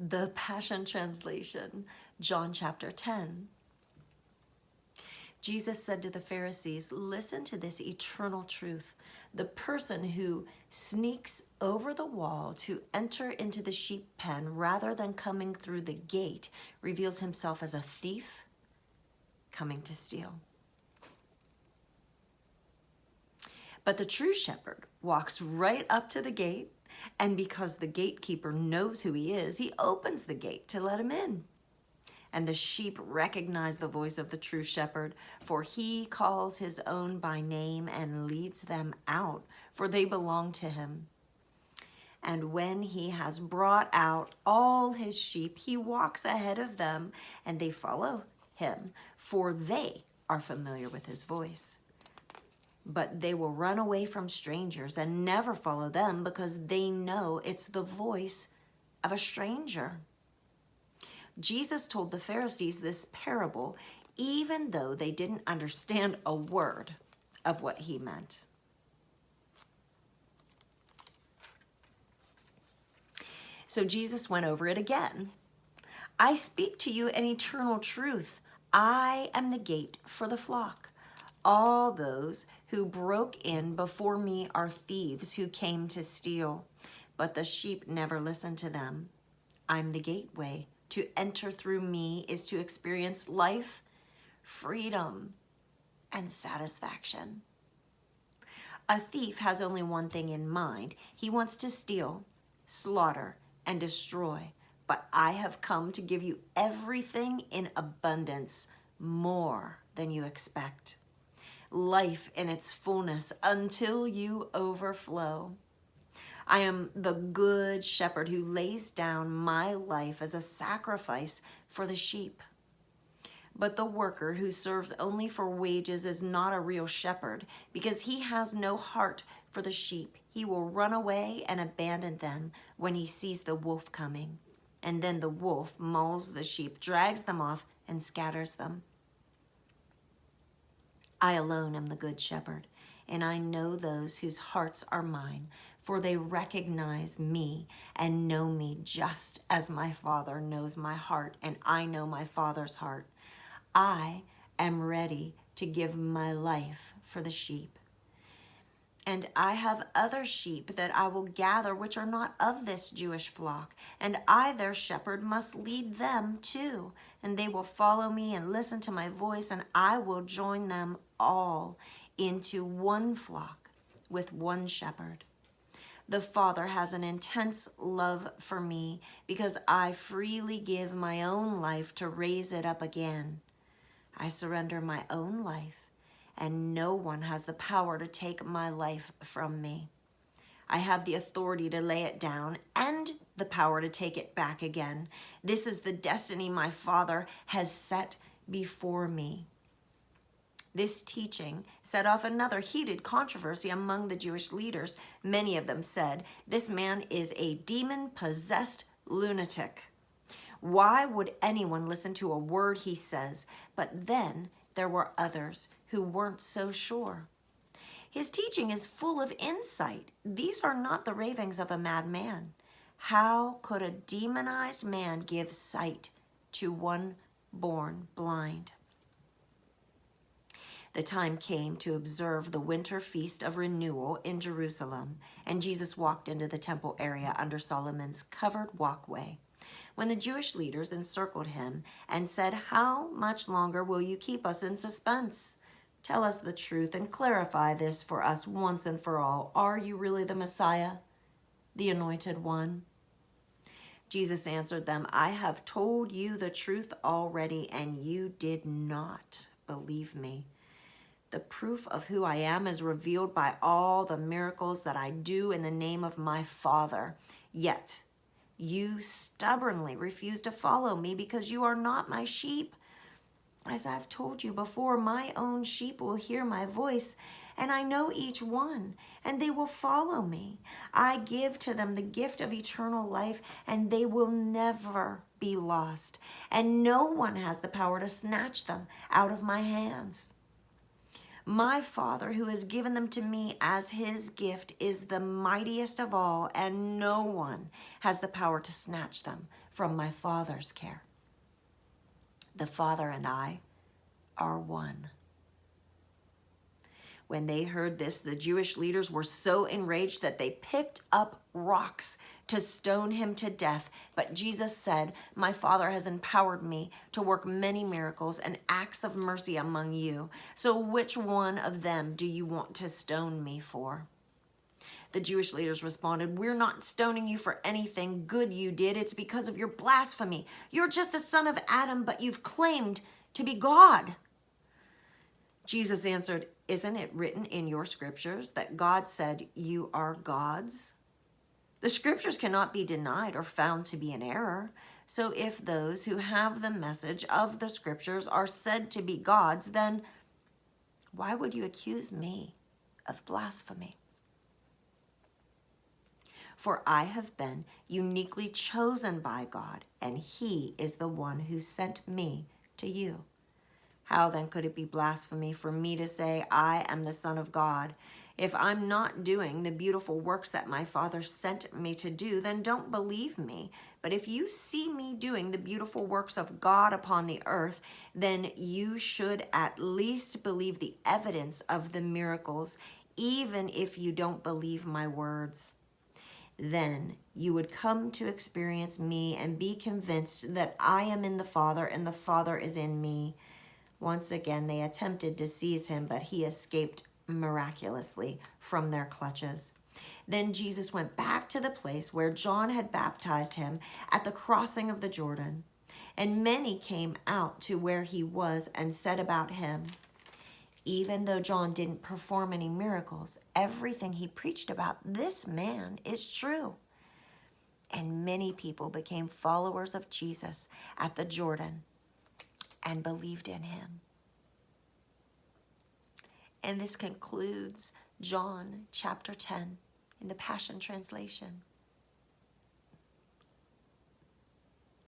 The Passion Translation, John chapter 10. Jesus said to the Pharisees, listen to this eternal truth. The person who sneaks over the wall to enter into the sheep pen rather than coming through the gate reveals himself as a thief coming to steal. But the true shepherd walks right up to the gate, and because the gatekeeper knows who he is, he opens the gate to let him in. And the sheep recognize the voice of the true shepherd, for he calls his own by name and leads them out, for they belong to him. And when he has brought out all his sheep, he walks ahead of them, and they follow him, for they are familiar with his voice. But they will run away from strangers and never follow them because they know it's the voice of a stranger. Jesus told the Pharisees this parable even though they didn't understand a word of what he meant. So Jesus went over it again. I speak to you an eternal truth. I am the gate for the flock. All those who broke in before me are thieves who came to steal, but the sheep never listened to them. I'm the gateway. To enter through me is to experience life, freedom, and satisfaction. A thief has only one thing in mind. He wants to steal, slaughter, and destroy. But I have come to give you everything in abundance, more than you expect. Life in its fullness until you overflow. I am the good shepherd who lays down my life as a sacrifice for the sheep. But the worker who serves only for wages is not a real shepherd because he has no heart for the sheep. He will run away and abandon them when he sees the wolf coming. And then the wolf mauls the sheep, drags them off, and scatters them. I alone am the good shepherd, and I know those whose hearts are mine, for they recognize me and know me just as my Father knows my heart, and I know my Father's heart. I am ready to give my life for the sheep. And I have other sheep that I will gather which are not of this Jewish flock, and I, their shepherd, must lead them too. And they will follow me and listen to my voice, and I will join them all into one flock with one shepherd. The Father has an intense love for me because I freely give my own life to raise it up again. I surrender my own life, and no one has the power to take my life from me. I have the authority to lay it down and the power to take it back again. This is the destiny my Father has set before me. This teaching set off another heated controversy among the Jewish leaders. Many of them said, this man is a demon-possessed lunatic. Why would anyone listen to a word he says? But then there were others who weren't so sure. His teaching is full of insight. These are not the ravings of a madman. How could a demonized man give sight to one born blind? The time came to observe the winter feast of renewal in Jerusalem, and Jesus walked into the temple area under Solomon's covered walkway. When the Jewish leaders encircled him and said, how much longer will you keep us in suspense? Tell us the truth and clarify this for us once and for all. Are you really the Messiah, the Anointed One? Jesus answered them, I have told you the truth already, and you did not believe me. The proof of who I am is revealed by all the miracles that I do in the name of my Father. Yet you stubbornly refuse to follow me because you are not my sheep. As I've told you before, my own sheep will hear my voice, and I know each one, and they will follow me. I give to them the gift of eternal life, and they will never be lost, and no one has the power to snatch them out of my hands. My Father, who has given them to me as his gift, is the mightiest of all, and no one has the power to snatch them from my Father's care. The Father and I are one. When they heard this, the Jewish leaders were so enraged that they picked up rocks to stone him to death. But Jesus said, my Father has empowered me to work many miracles and acts of mercy among you. So which one of them do you want to stone me for? The Jewish leaders responded, we're not stoning you for anything good you did. It's because of your blasphemy. You're just a son of Adam, but you've claimed to be God. Jesus answered, isn't it written in your scriptures that God said you are gods? The scriptures cannot be denied or found to be in error. So if those who have the message of the scriptures are said to be gods, then why would you accuse me of blasphemy? For I have been uniquely chosen by God, and he is the one who sent me to you. How then could it be blasphemy for me to say I am the Son of God? If I'm not doing the beautiful works that my Father sent me to do, then don't believe me. But if you see me doing the beautiful works of God upon the earth, then you should at least believe the evidence of the miracles, even if you don't believe my words. Then you would come to experience me and be convinced that I am in the Father and the Father is in me. Once again, they attempted to seize him, but he escaped miraculously from their clutches. Then Jesus went back to the place where John had baptized him at the crossing of the Jordan. And many came out to where he was and said about him, even though John didn't perform any miracles, everything he preached about this man is true. And many people became followers of Jesus at the Jordan and believed in him. And this concludes John chapter 10 in the Passion Translation.